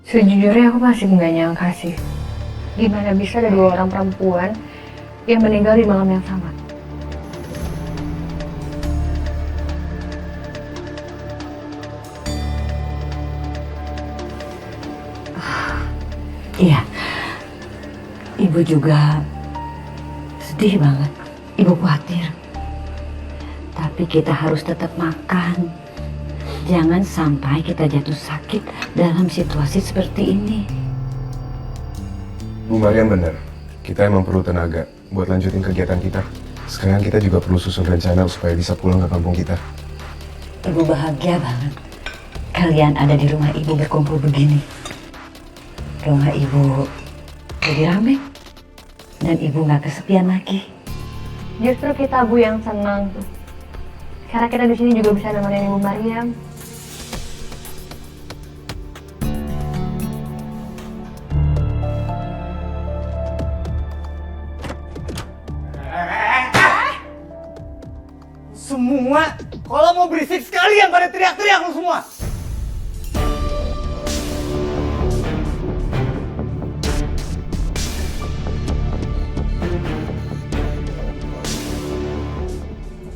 Sejujurnya aku masih nggak nyangka sih. Gimana bisa ada dua orang perempuan yang meninggal di malam yang sama. Iya, Ibu juga sedih banget. Ibu khawatir. Tapi kita harus tetap makan. Jangan sampai kita jatuh sakit dalam situasi seperti ini. Bu Mariam benar. Kita emang perlu tenaga buat lanjutin kegiatan kita. Sekarang kita juga perlu susun rencana supaya bisa pulang ke kampung kita. Ibu bahagia banget. Kalian ada di rumah Ibu berkumpul begini. Rumah Ibu jadi rame. Dan Ibu gak kesepian lagi. Justru kita Bu yang senang. Karena kita di sini juga bisa nemenin Ibu Mariam. Semua, kalau mau berisik sekalian pada teriak-teriak lu semua.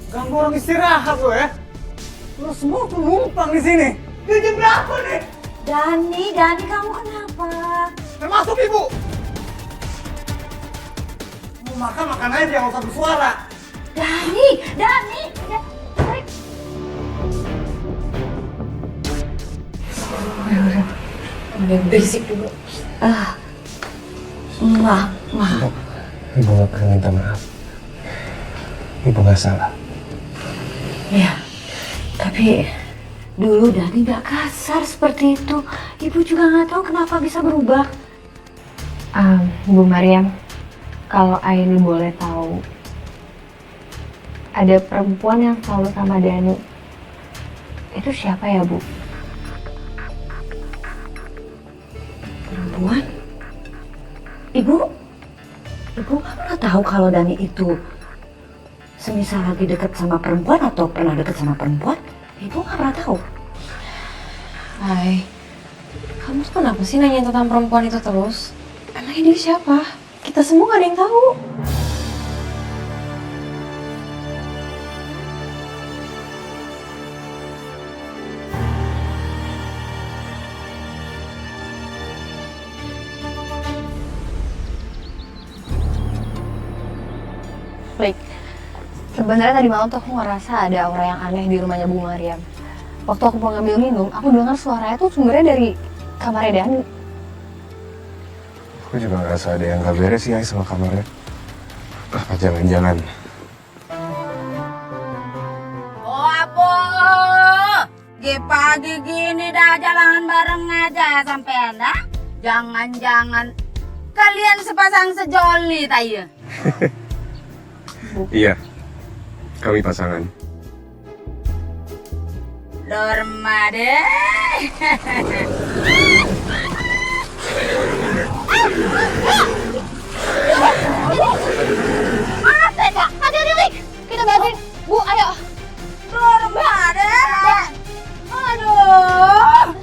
Ganggu orang istirahat lo ya. Lu semua penumpang di sini. Dia jam berapa nih? Dani kamu kenapa? Termasuk ibu. Mau makan makan aja, nggak usah bersuara. Dani. Udah berisik dulu. Maaf. Ibu gak perlu minta maaf. Ibu gak salah. Ya, tapi dulu Dani gak kasar seperti itu. Ibu juga gak tahu kenapa bisa berubah. Bu Mariam, kalau Aini boleh tahu, ada perempuan yang selalu sama Dani. Itu siapa ya, Bu? Perempuan? Ibu gak pernah tahu kalau Dani itu semisal lagi dekat sama perempuan atau pernah dekat sama perempuan. Ibu gak pernah tahu. Hai, kamu tuh kenapa sih nanya tentang perempuan itu terus? Emangnya dia siapa? Kita semua gak ada yang tahu. Baik, sebenarnya tadi malam tuh aku ngerasa ada aura yang aneh di rumahnya Bu Mariam. Waktu aku mau ngambil minum, aku dengar suaranya tuh sumbernya dari kamarnya Dani. Aku juga ngerasa ada yang gak beres sih sama kamarnya. Apa jangan-jangan Pagi gini dah jalan bareng aja sampean dah. Jangan-jangan kalian sepasang sejoli tayo. Iya, kami pasangan. Norma deh. Tega, hati-hati, kita bantuin. Bu, ayo. Norma deh. Aduh.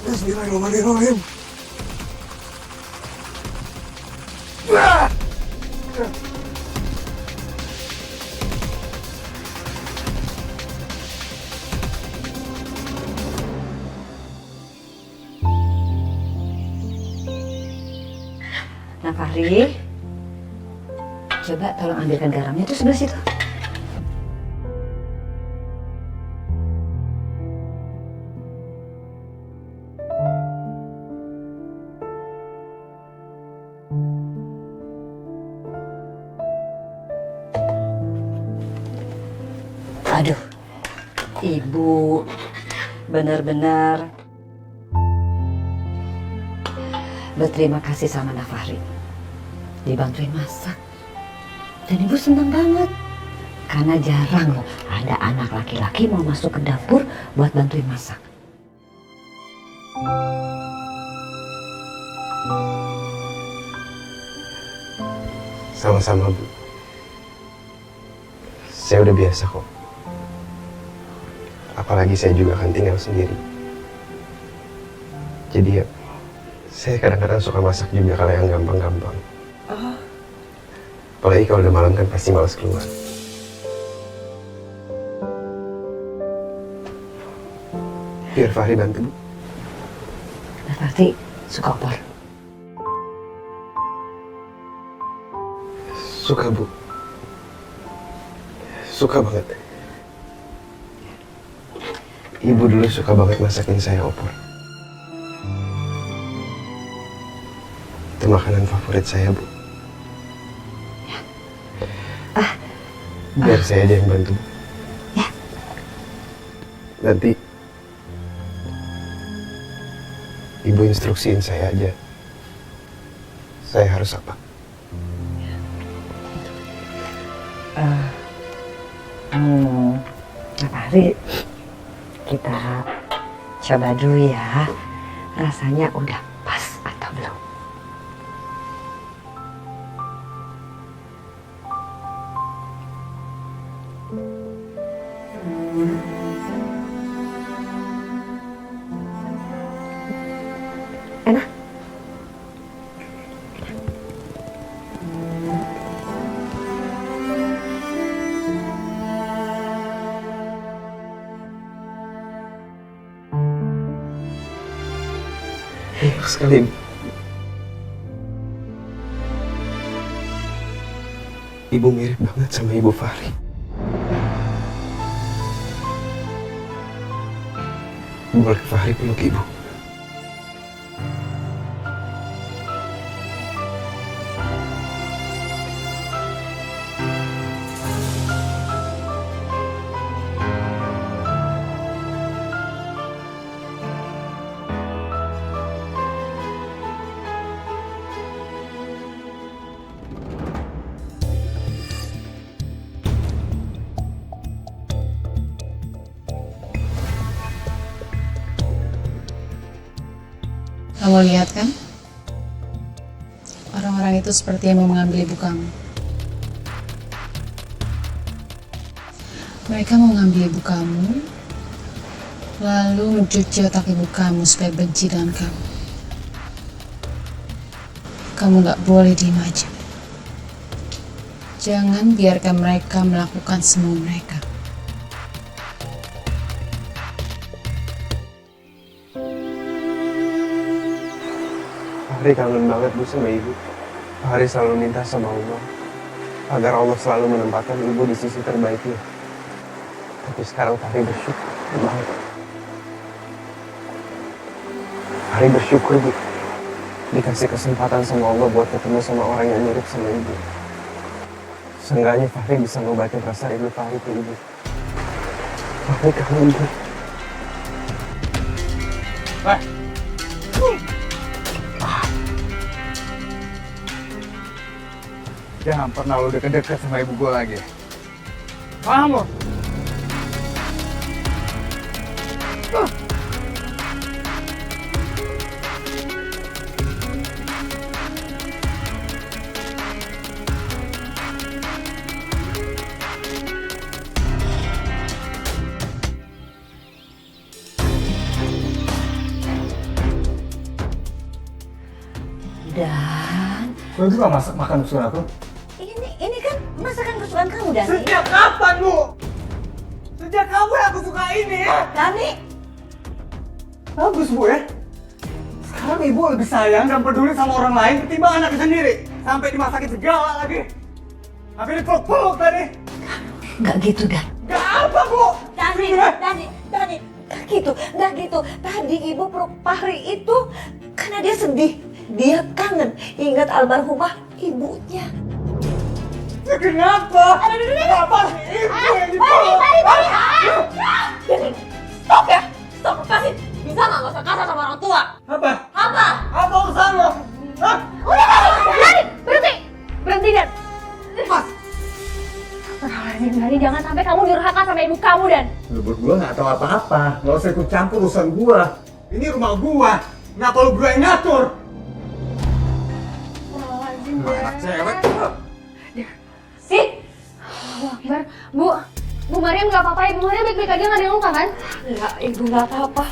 Bismillahirrahmanirrahim. Nah Fahri, coba tolong ambilkan garamnya tuh sebelah situ. Aduh, Ibu benar-benar berterima kasih sama Nafahri. Dibantuin masak. Dan Ibu senang banget. Karena jarang loh ada anak laki-laki mau masuk ke dapur buat bantuin masak. Sama-sama, Bu. Saya udah biasa kok. Apalagi saya juga akan tinggal sendiri. Jadi ya, saya kadang-kadang suka masak juga kalau yang gampang-gampang. Apalagi kalau udah malam kan pasti malas keluar. Biar Fahri bantu, Bu. Nah, Fahri suka opor. Suka, Bu. Suka banget. Ibu dulu suka banget masakin saya opor. Itu makanan favorit saya, Bu. Biar saya aja yang bantu. Ya. Nanti Ibu instruksiin saya aja. Saya harus apa? Nah, Fahri, kita coba dulu ya. Rasanya udah pas atau belum? Enak? Enak sekali, Bu. Ibu mirip banget sama Ibu Fahri. Boleh Fahri peluk Ibu? Kamu lihat kan? Orang-orang itu seperti yang mau mengambil ibu kamu. Mereka mau mengambil ibu kamu, lalu mencuci otak ibu kamu supaya benci dengan kamu. Kamu nggak boleh diem aja. Jangan biarkan mereka melakukan semua mereka. Fahri kangen banget, Bu, sama Ibu. Fahri selalu minta sama Allah agar Allah selalu menempatkan Ibu di sisi terbaiknya. Tapi sekarang Fahri bersyukur banget. Fahri bersyukur, Bu, dikasih kesempatan sama Allah buat ketemu sama orang yang mirip sama Ibu. Seenggaknya Fahri bisa ngobatin rasa rindu Fahri ke Ibu. Fahri kangen, Bu. Jangan pernah lo deket-deket sama ibu gue lagi. Paham lo? Dan Lo juga masak makan kesukaan aku? ini kan masakan kesukaan kamu, Dani. Sejak kapan, Bu? Sejak kamu yang aku suka ini ya? Dani, Bagus, Bu, ya. Sekarang ibu lebih sayang dan peduli sama orang lain ketimbang anaknya sendiri. Sampai dimasakin segala lagi. Sampai dipeluk-peluk tadi. nggak gitu, Dan. Gak apa, Bu? Dani, nggak gitu. Tadi ibu peluk Fahri itu karena dia sedih. Dia kangen ingat almarhumah ibunya. Ya, kenapa? Kenapa sih ibu yang dipeluk? Dani, stop ya. Stop, lepasin. Bisa nggak usah kasar sama orang tua? Apa? Apa? Apa urusan lo? Hah? Udah, Dani, berhenti. Berhenti, Dan. Mas, Dani, jangan sampai kamu durhaka sama ibu kamu, Dan. lu berdua nggak tahu apa-apa. Nggak usah ikut campur urusan gua. Ini rumah gua. Nggak perlu gua yang ngatur. Anak cewek. Sih? Allah Akbar. Bu Mariam nggak apa-apa, Ibu Mariam baik-baik aja, nggak ada yang luka kan? Enggak, ibu nggak apa-apa.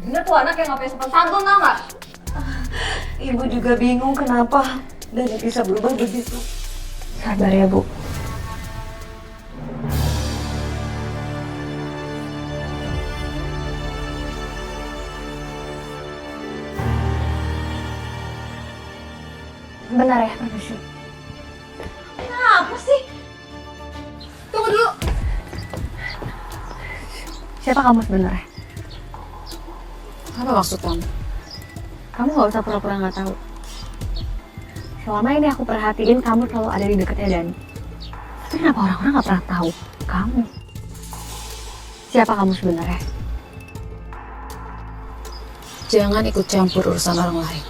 Bener tuh anak yang ngapain sopan santun, tau nggak? Ibu juga bingung kenapa Dani bisa berubah begitu. Sabar ya, Bu. Benar ya, permisi. Kenapa sih? Tunggu dulu. Siapa kamu sebenarnya? Apa maksud kamu? Kamu nggak usah pura-pura nggak tahu. Selama ini aku perhatiin kamu selalu ada di dekatnya Dani. Tapi kenapa orang-orang nggak pernah tahu kamu? Siapa kamu sebenarnya? Jangan ikut campur urusan orang lain.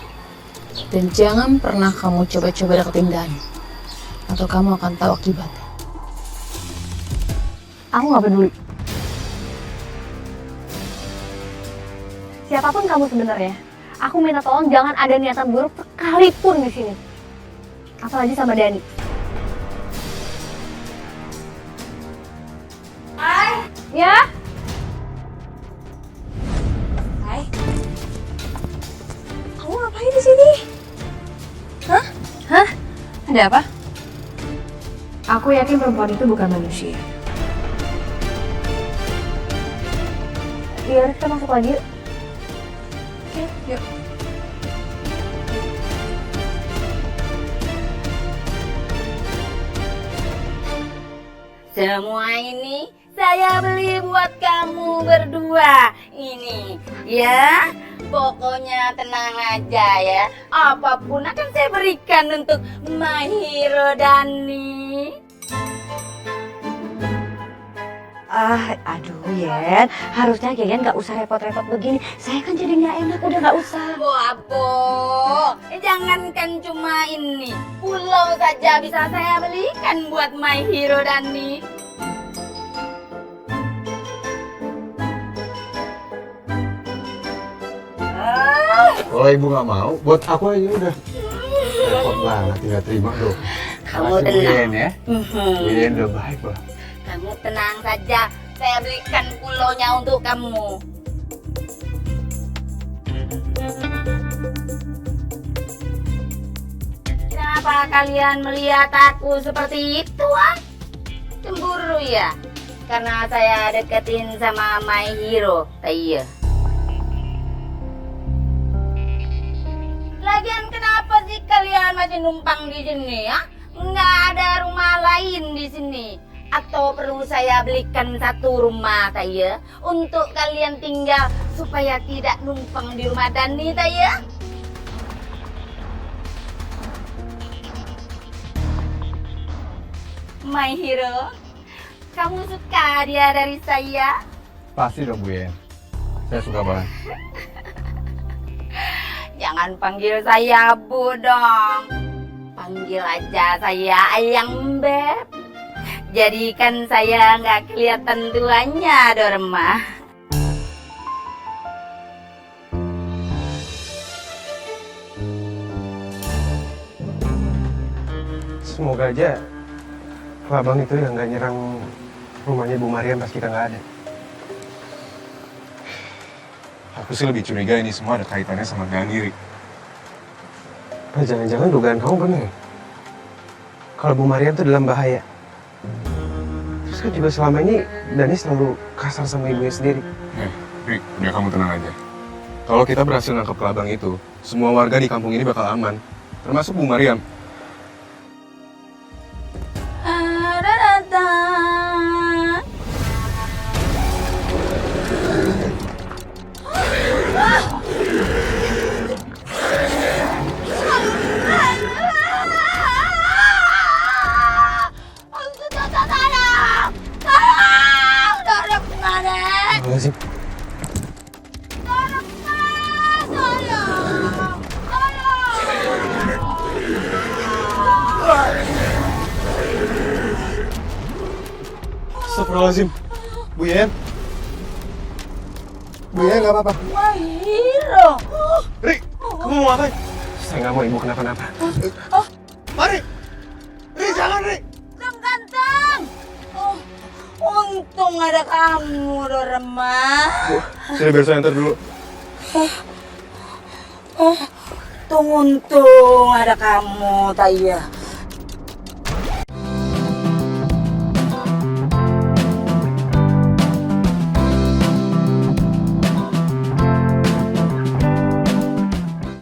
Dan jangan pernah kamu coba-coba deketin Dani. Atau kamu akan tahu akibatnya. Aku nggak peduli. Siapapun kamu sebenarnya, aku minta tolong jangan ada niatan buruk sekalipun di sini. Apalagi sama Dani. Hai. Ya? Hai. Kamu ngapain di sini? Hah? Ada apa? Aku yakin perempuan itu bukan manusia. Iya, kita masuk lagi yuk. Oke, yuk. Semua ini saya beli buat kamu berdua. Ini ya. Pokoknya tenang aja ya. Apapun akan saya berikan untuk My Hero Dani. Aduh Yen, harusnya Yen nggak usah repot-repot begini. Saya kan jadi nggak enak, udah nggak usah. Bobo, jangankan cuma ini, pulau saja bisa saya belikan buat My Hero Dani. Kalau ibu nggak mau, buat aku aja udah. Repot banget, tinggal terima dong. Kamu Makasih, Bu tenang. Yen ya. Bu Yen udah baik lah. Kamu tenang saja, saya belikan pulaunya untuk kamu. Kenapa kalian melihat aku seperti itu, ah? Cemburu ya? Karena saya deketin sama My Hero, iya. Lagian kenapa sih kalian masih numpang di sini, ya? Nggak ada rumah lain di sini. Atau perlu saya belikan satu rumah, saya, untuk kalian tinggal supaya tidak numpang di rumah Dani, saya. My Hero, kamu suka dia dari saya? Pasti dong Bu Yen. Saya suka banget. Jangan panggil saya Bu dong. Panggil aja saya Ayang Beb. Jadikan saya nggak kelihatan tuanya, Dorma. Semoga aja kelabang itu yang nggak nyerang rumahnya Bu Mariam pas kita nggak ada. Aku sih lebih curiga ini semua ada kaitannya sama Dani, Rik. Nah, jangan-jangan dugaan kamu bener ya? Kalau Bu Mariam tuh dalam bahaya. Terus kan juga selama ini Dani selalu kasar sama ibunya sendiri. Rik, udah kamu tenang aja. Kalau kita berhasil nangkep kelabang itu, semua warga di kampung ini bakal aman. Termasuk Bu Mariam. Enggak sih. Astagfirullahaladzim. Bu Yen. Bu Yen nggak apa-apa. My Hero. Rik, kamu mau ngapain? Saya nggak mau ibu kenapa-napa. Mari. Untung ada kamu, Dorema. Sini biar saya antar dulu. Untung ada kamu, Taya.